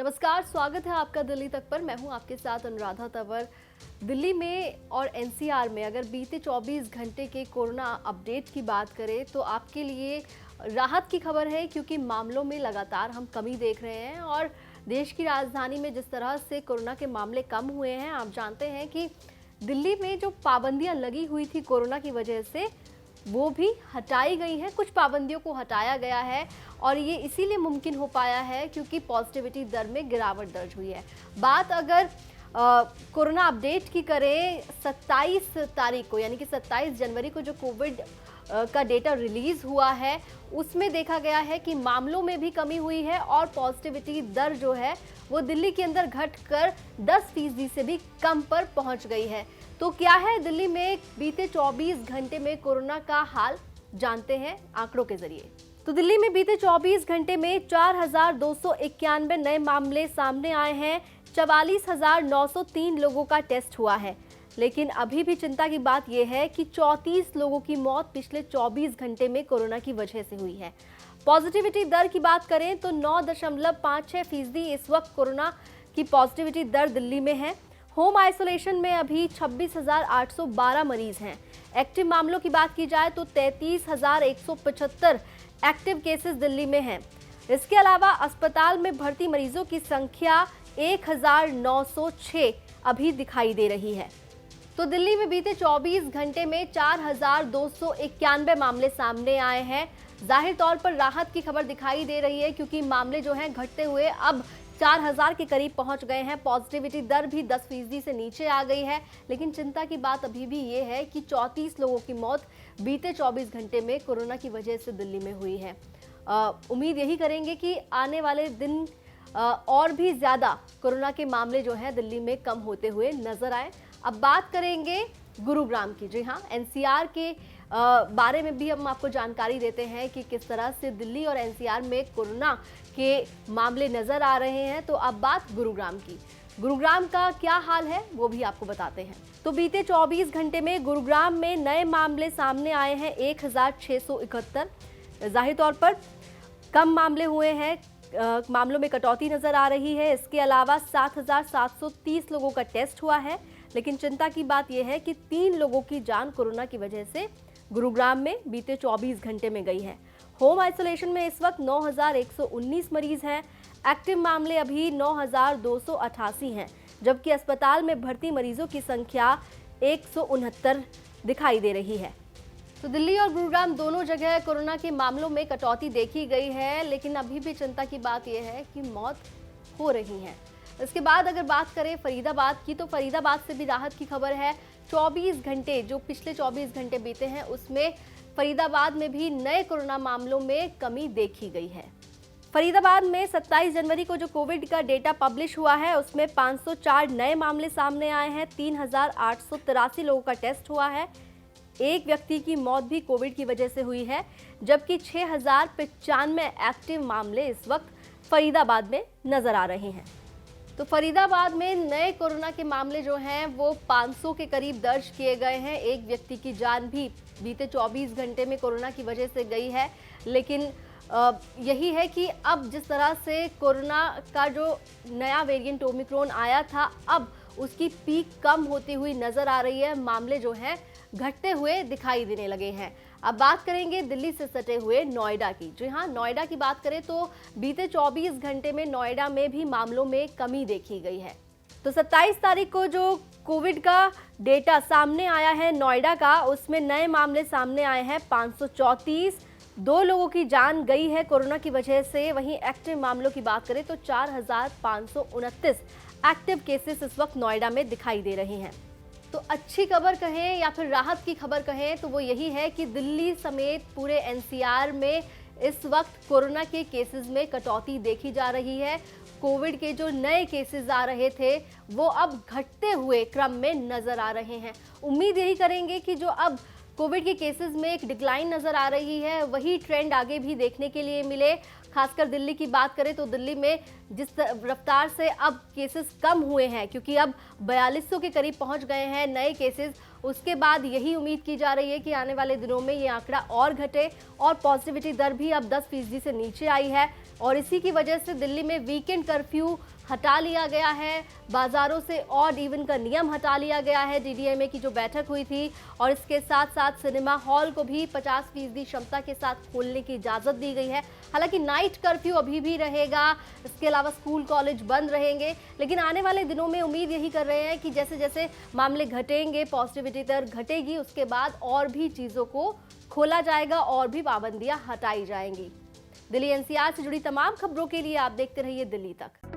नमस्कार, स्वागत है आपका दिल्ली तक पर। मैं हूं आपके साथ अनुराधा तंवर। दिल्ली में और एनसीआर में अगर बीते 24 घंटे के कोरोना अपडेट की बात करें तो आपके लिए राहत की खबर है, क्योंकि मामलों में लगातार हम कमी देख रहे हैं और देश की राजधानी में जिस तरह से कोरोना के मामले कम हुए हैं, आप जानते हैं कि दिल्ली में जो पाबंदियां लगी हुई थी कोरोना की वजह से, वो भी हटाई गई हैं। कुछ पाबंदियों को हटाया गया है और ये इसीलिए मुमकिन हो पाया है क्योंकि पॉजिटिविटी दर में गिरावट दर्ज हुई है। बात अगर कोरोना अपडेट की करें 27 तारीख को, यानी कि 27 जनवरी को जो कोविड का डेटा रिलीज हुआ है, उसमें देखा गया है कि मामलों में भी कमी हुई है और पॉजिटिविटी दर जो है वो दिल्ली के अंदर घटकर 10% से भी कम पर पहुंच गई है। तो क्या है दिल्ली में बीते 24 घंटे में कोरोना का हाल, जानते हैं आंकड़ों के जरिए। तो दिल्ली में बीते 24 घंटे में 4,291 नए मामले सामने आए हैं। 44,903 लोगों का टेस्ट हुआ है, लेकिन अभी भी चिंता की बात यह है कि 34 लोगों की मौत पिछले 24 घंटे में कोरोना की वजह से हुई है। पॉजिटिविटी दर की बात करें तो 9.56% इस वक्त कोरोना की पॉजिटिविटी दर दिल्ली में है। होम आइसोलेशन में अभी 26,812 मरीज हैं। एक्टिव मामलों की बात की जाए तो 33,175 एक्टिव केसेस दिल्ली में हैं। इसके अलावा अस्पताल में भर्ती मरीजों की संख्या 1,906 अभी दिखाई दे रही है। तो दिल्ली में बीते 24 घंटे में 4,291 मामले सामने आए हैं। जाहिर तौर पर राहत की खबर दिखाई दे रही है, क्योंकि मामले जो हैं घटते हुए अब 4,000 के करीब पहुंच गए हैं। पॉजिटिविटी दर भी 10% से नीचे आ गई है। लेकिन चिंता की बात अभी भी ये है कि 34 लोगों की मौत बीते 24 घंटे में कोरोना की वजह से दिल्ली में हुई है। उम्मीद यही करेंगे कि आने वाले दिन और भी ज़्यादा कोरोना के मामले जो हैं दिल्ली में कम होते हुए नजर आए। अब बात करेंगे गुरुग्राम की। जी हाँ, एनसीआर के बारे में भी हम आपको जानकारी देते हैं कि किस तरह से दिल्ली और एनसीआर में कोरोना के मामले नजर आ रहे हैं। तो अब बात गुरुग्राम की। गुरुग्राम का क्या हाल है वो भी आपको बताते हैं। तो बीते 24 घंटे में गुरुग्राम में नए मामले सामने आए हैं 1,671। जाहिर तौर पर कम मामले हुए हैं, मामलों में कटौती नजर आ रही है। इसके अलावा 7,730 लोगों का टेस्ट हुआ है, लेकिन चिंता की बात यह है कि 3 लोगों की जान कोरोना की वजह से गुरुग्राम में बीते 24 घंटे में गई है। होम आइसोलेशन में इस वक्त 9,119 मरीज हैं। एक्टिव मामले अभी 9,288 हैं, जबकि अस्पताल में भर्ती मरीजों की संख्या 169 दिखाई दे रही है। तो दिल्ली और गुरुग्राम दोनों जगह कोरोना के मामलों में कटौती देखी गई है, लेकिन अभी भी चिंता की बात यह है कि मौत हो रही है। इसके बाद अगर बात करें फरीदाबाद की, तो फरीदाबाद से भी राहत की खबर है। 24 घंटे जो पिछले 24 घंटे बीते हैं उसमें फरीदाबाद में भी नए कोरोना मामलों में कमी देखी गई है। फरीदाबाद में 27 जनवरी को जो कोविड का डेटा पब्लिश हुआ है उसमें 504 नए मामले सामने आए हैं। 3,883 लोगों का टेस्ट हुआ है। एक व्यक्ति की मौत भी कोविड की वजह से हुई है, जबकि 6,095 एक्टिव मामले इस वक्त फरीदाबाद में नजर आ रहे हैं। तो फरीदाबाद में नए कोरोना के मामले जो हैं वो 500 के करीब दर्ज किए गए हैं। एक व्यक्ति की जान भी बीते 24 घंटे में कोरोना की वजह से गई है। लेकिन यही है कि अब जिस तरह से कोरोना का जो नया वेरिएंट ओमिक्रॉन आया था, अब उसकी पीक कम होती हुई नजर आ रही है। मामले जो हैं घटते हुए दिखाई देने लगे हैं। अब बात करेंगे दिल्ली से सटे हुए नोएडा की। जी हाँ, नोएडा की बात करें तो बीते 24 घंटे में नोएडा में भी मामलों में कमी देखी गई है। तो 27 तारीख को जो कोविड का डेटा सामने आया है नोएडा का, उसमें नए मामले सामने आए हैं 534। 2 लोगों की जान गई है कोरोना की वजह से। वहीं एक्टिव मामलों की बात करें तो 4,529 एक्टिव केसेस इस वक्त नोएडा में दिखाई दे रहे हैं। तो अच्छी खबर कहें या फिर राहत की खबर कहें तो वो यही है कि दिल्ली समेत पूरे एनसीआर में इस वक्त कोरोना के केसेस में कटौती देखी जा रही है। कोविड के जो नए केसेस आ रहे थे वो अब घटते हुए क्रम में नजर आ रहे हैं। उम्मीद यही करेंगे कि जो अब कोविड के केसेस में एक डिक्लाइन नजर आ रही है, वही ट्रेंड आगे भी देखने के लिए मिले। खासकर दिल्ली की बात करें तो दिल्ली में जिस रफ्तार से अब केसेस कम हुए हैं, क्योंकि अब 4200 के करीब पहुंच गए हैं नए केसेस, उसके बाद यही उम्मीद की जा रही है कि आने वाले दिनों में ये आंकड़ा और घटे और पॉजिटिविटी दर भी अब 10% से नीचे आई है। और इसी की वजह से दिल्ली में वीकेंड कर्फ्यू हटा लिया गया है, बाजारों से ऑड इवन का नियम हटा लिया गया है, डीडीएमए की जो बैठक हुई थी, और इसके साथ साथ सिनेमा हॉल को भी 50% क्षमता के साथ खोलने की इजाज़त दी गई है। हालांकि नाइट कर्फ्यू अभी भी रहेगा, इसके अलावा स्कूल कॉलेज बंद रहेंगे, लेकिन आने वाले दिनों में उम्मीद यही कर रहे हैं कि जैसे जैसे मामले घटेंगे, पॉजिटिविटी दर घटेगी, उसके बाद और भी चीज़ों को खोला जाएगा और भी पाबंदियां हटाई जाएंगी। दिल्ली एनसीआर से जुड़ी तमाम खबरों के लिए आप देखते रहिए दिल्ली तक।